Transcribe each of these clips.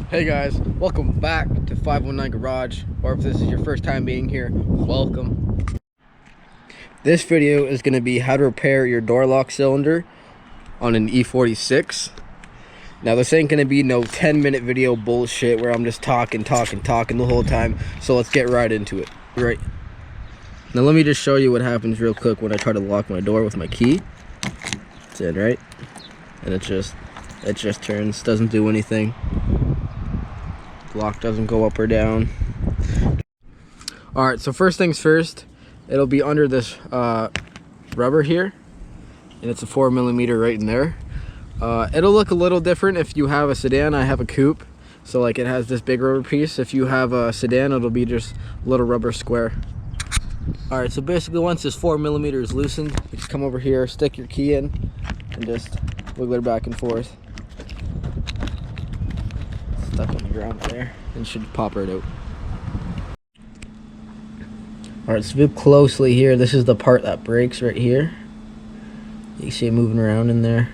Hey guys, welcome back to 519 Garage, or if this is your first time being here, welcome. This video is going to be how to repair your door lock cylinder on an E46. Now this ain't going to be no 10-minute video bullshit where I'm just talking the whole time, so let's get right into it. Right. Now let me just show you what happens real quick when I try to lock my door with my key. It's in, right? And it just turns, doesn't do anything. Lock doesn't go up or down. Alright, so first things first, it'll be under this rubber here, and it's a 4mm right in there. It'll look a little different if you have a sedan. I have a coupe, so like it has this big rubber piece. If you have a sedan, it'll be just a little rubber square. Alright, so basically once this 4mm is loosened, you just come over here, stick your key in, and just wiggle it back and forth. Stuck on the ground there, and should pop right out. Alright, so look closely here. This is the part that breaks right here. You see it moving around in there.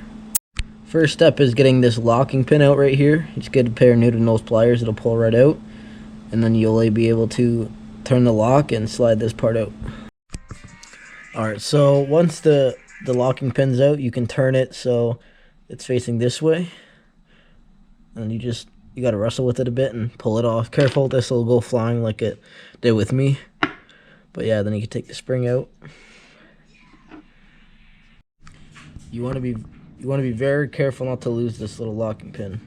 First step is getting this locking pin out right here. You just get a pair of new to nose pliers, it'll pull right out, and then you'll be able to turn the lock and slide this part out. Alright, so once the locking pin's out, you can turn it so it's facing this way, and you gotta wrestle with it a bit and pull it off. Careful, this will go flying like it did with me. But yeah, then you can take the spring out. You want to be very careful not to lose this little locking pin.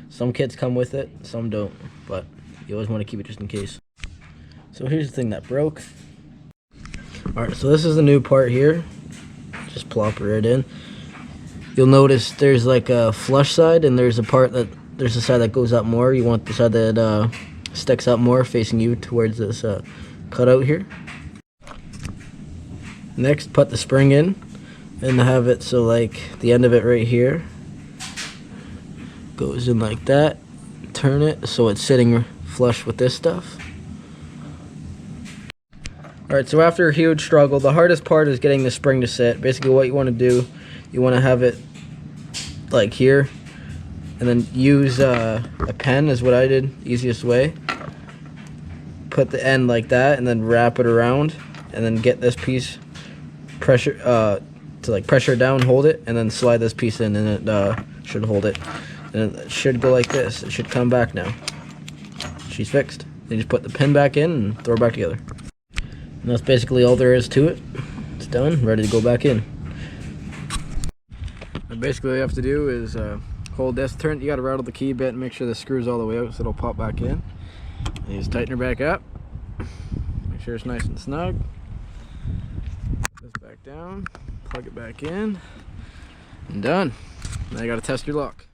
Some kits come with it, some don't, but you always want to keep it just in case. So here's the thing that broke. Alright, so this is the new part here. Just plop it right in. You'll notice there's like a flush side, and there's a side that goes up more. You want the side that sticks up more, facing you towards this cutout here. Next, put the spring in, and have it so like the end of it right here goes in like that. Turn it so it's sitting flush with this stuff. Alright, so after a huge struggle, the hardest part is getting the spring to sit. Basically what you want to do, you want to have it like here, and then use a pen is what I did, easiest way. Put the end like that, and then wrap it around, and then get this piece pressure down, hold it, and then slide this piece in, and it should hold it. And it should go like this. It should come back now. She's fixed. Then you just put the pin back in and throw it back together. And that's basically all there is to it. It's done, ready to go back in. And basically all you have to do is hold this, you gotta rattle the key a bit and make sure the screw's all the way out so it'll pop back in. And you just tighten her back up. Make sure it's nice and snug. Put this back down, plug it back in, and done. Now you gotta test your lock.